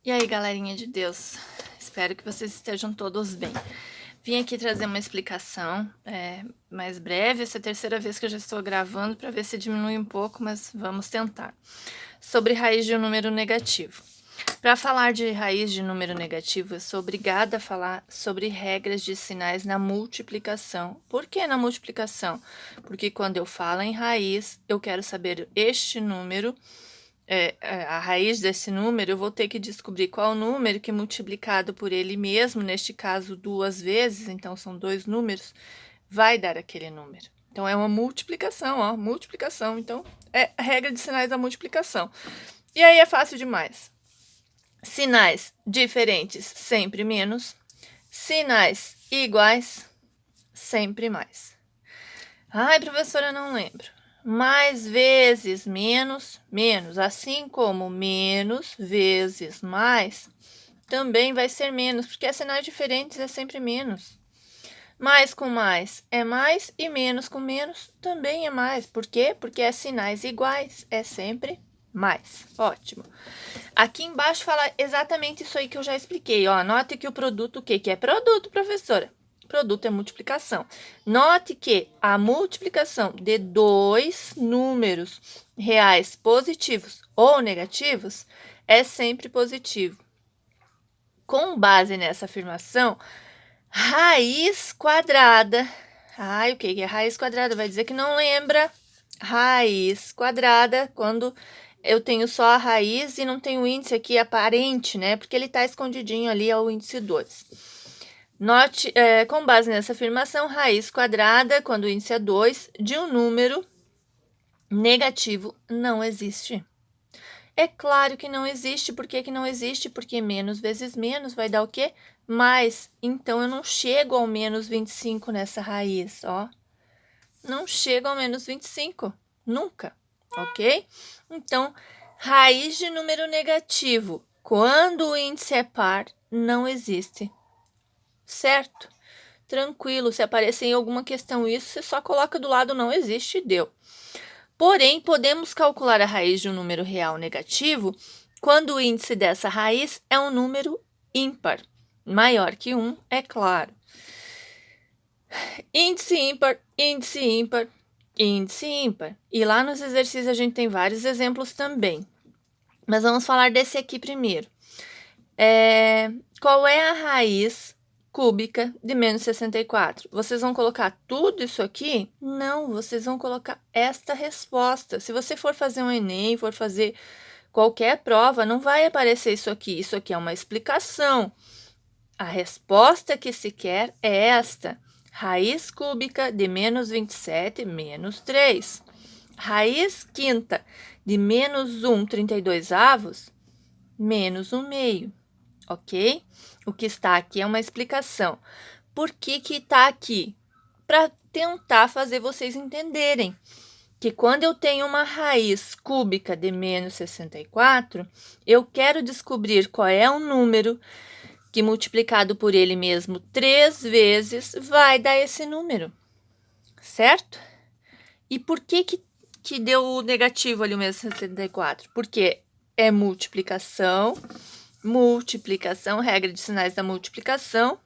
E aí, galerinha de Deus, espero que vocês estejam todos bem. Vim aqui trazer uma explicação mais breve, essa é a terceira vez que eu já estou gravando para ver se diminui um pouco, mas vamos tentar. Sobre raiz de um número negativo. Para falar de raiz de número negativo, eu sou obrigada a falar sobre regras de sinais na multiplicação. Por que na multiplicação? Porque quando eu falo em raiz, eu quero saber este número, a raiz desse número, eu vou ter que descobrir qual número que multiplicado por ele mesmo, neste caso 2 vezes, então são 2 números, vai dar aquele número. Então é uma multiplicação, ó, multiplicação. Então é a regra de sinais da multiplicação. E aí é fácil demais. Sinais diferentes, sempre menos. Sinais iguais, sempre mais. Ai, professora, não lembro. Mais vezes menos, menos. Assim como menos vezes mais, também vai ser menos, porque é sinais diferentes é sempre menos. Mais com mais é mais e menos com menos também é mais. Por quê? Porque é sinais iguais, é sempre mais. Ótimo. Aqui embaixo fala exatamente isso aí que eu já expliquei, ó. Note que o produto, o que é produto, professora? Produto é multiplicação. Note que a multiplicação de 2 números reais positivos ou negativos é sempre positivo. Com base nessa afirmação, raiz quadrada. Ai, o que é raiz quadrada? Vai dizer que não lembra. Raiz quadrada, quando eu tenho só a raiz e não tenho o índice aqui aparente, né? Porque ele está escondidinho ali, é o índice 2. Note, com base nessa afirmação, raiz quadrada, quando o índice é 2, de um número negativo não existe. É claro que não existe. Por que não existe? Porque menos vezes menos vai dar o quê? Mais. Então, eu não chego ao menos 25 nessa raiz, ó. Não chego ao menos 25. Nunca, ok? Então, raiz de número negativo, quando o índice é par, não existe. Certo? Tranquilo, se aparecer em alguma questão isso, você só coloca do lado não existe e deu. Porém, podemos calcular a raiz de um número real negativo quando o índice dessa raiz é um número ímpar, maior que 1, é claro. Índice ímpar, índice ímpar, índice ímpar. E lá nos exercícios a gente tem vários exemplos também. Mas vamos falar desse aqui primeiro. Qual é a raiz cúbica de menos 64? Vocês vão colocar tudo isso aqui? Não, vocês vão colocar esta resposta. Se você for fazer um Enem, for fazer qualquer prova, não vai aparecer isso aqui. Isso aqui é uma explicação. A resposta que se quer é esta. Raiz cúbica de menos 27 menos 3. Raiz quinta de menos 1, 32 avos, menos 1 meio. Ok? O que está aqui é uma explicação. Por que está aqui? Para tentar fazer vocês entenderem que quando eu tenho uma raiz cúbica de menos 64, eu quero descobrir qual é o número que multiplicado por ele mesmo 3 vezes vai dar esse número, certo? E por que deu negativo ali o menos 64? Porque é multiplicação, regra de sinais da multiplicação,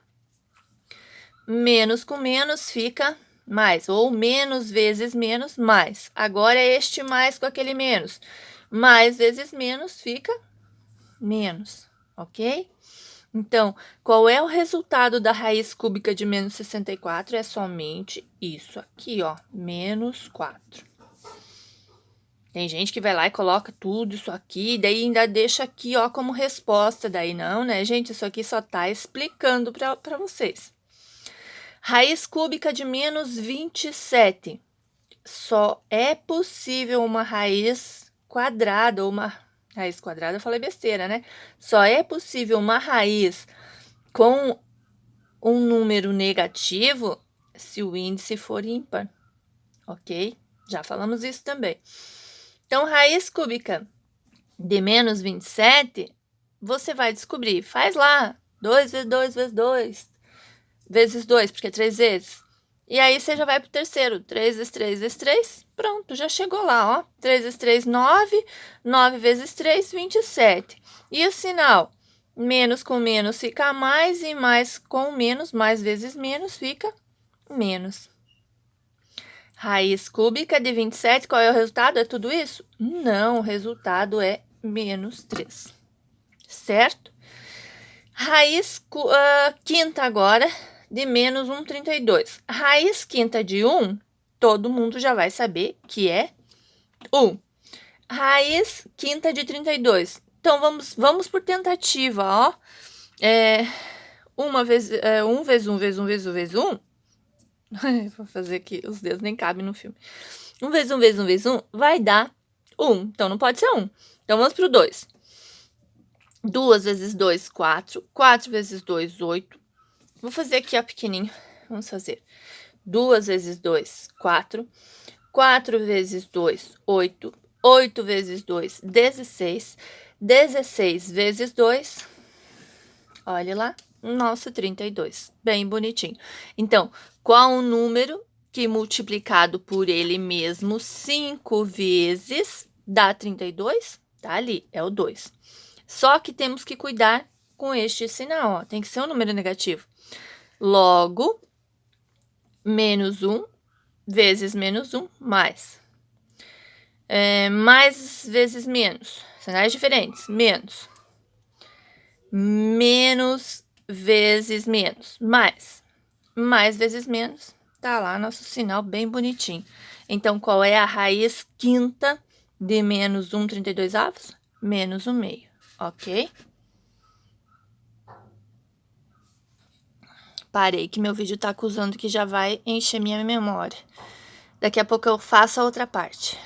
menos com menos fica mais, ou menos vezes menos, mais. Agora é este mais com aquele menos. Mais vezes menos fica menos, ok? Então, qual é o resultado da raiz cúbica de menos 64? É somente isso aqui, ó, menos 4. Tem gente que vai lá e coloca tudo isso aqui, daí ainda deixa aqui, ó, como resposta. Daí não, né, gente? Isso aqui só tá explicando para vocês. Raiz cúbica de menos 27. Só é possível uma raiz quadrada, ou uma raiz quadrada, eu falei besteira, né? Só é possível uma raiz com um número negativo se o índice for ímpar, ok? Já falamos isso também. Então, raiz cúbica de menos 27, você vai descobrir. Faz lá, 2 vezes 2 vezes 2, vezes 2, porque é 3 vezes. E aí, você já vai para o terceiro. 3 vezes 3 vezes 3, pronto, já chegou lá, ó. 3 vezes 3, 9. 9 vezes 3, 27. E o sinal? Menos com menos fica mais, e mais com menos, mais vezes menos, fica menos. Raiz cúbica de 27, qual é o resultado? É tudo isso? Não, o resultado é menos 3. Certo? Raiz quinta agora de menos 1,32. Raiz quinta de 1, todo mundo já vai saber que é 1. Raiz quinta de 32. Então, vamos por tentativa, ó. 1 vezes 1 vezes 1 vezes 1 vezes 1 vezes 1. Vou fazer aqui, os dedos nem cabem no filme. 1 vezes 1 vezes 1 vezes 1 vai dar 1. Então, não pode ser 1. Então, vamos pro 2. 2 vezes 2, 4. 4 vezes 2, 8. Vou fazer aqui, ó, pequenininho. Vamos fazer. 2 vezes 2, 4. 4 vezes 2, 8. 8 vezes 2, 16. 16 vezes 2, olha lá, nosso 32. Bem bonitinho. Então, qual o número que multiplicado por ele mesmo 5 vezes dá 32? Tá ali, é o 2. Só que temos que cuidar com este sinal, ó. Tem que ser um número negativo. Logo, menos 1 vezes menos 1, mais. Mais vezes menos. Sinais diferentes. Menos. Menos vezes menos. Mais. Mais vezes menos. Tá lá nosso sinal bem bonitinho. Então, qual é a raiz quinta de menos 1,32? Menos 1/2. Ok? Parei que meu vídeo tá acusando que já vai encher minha memória. Daqui a pouco eu faço a outra parte.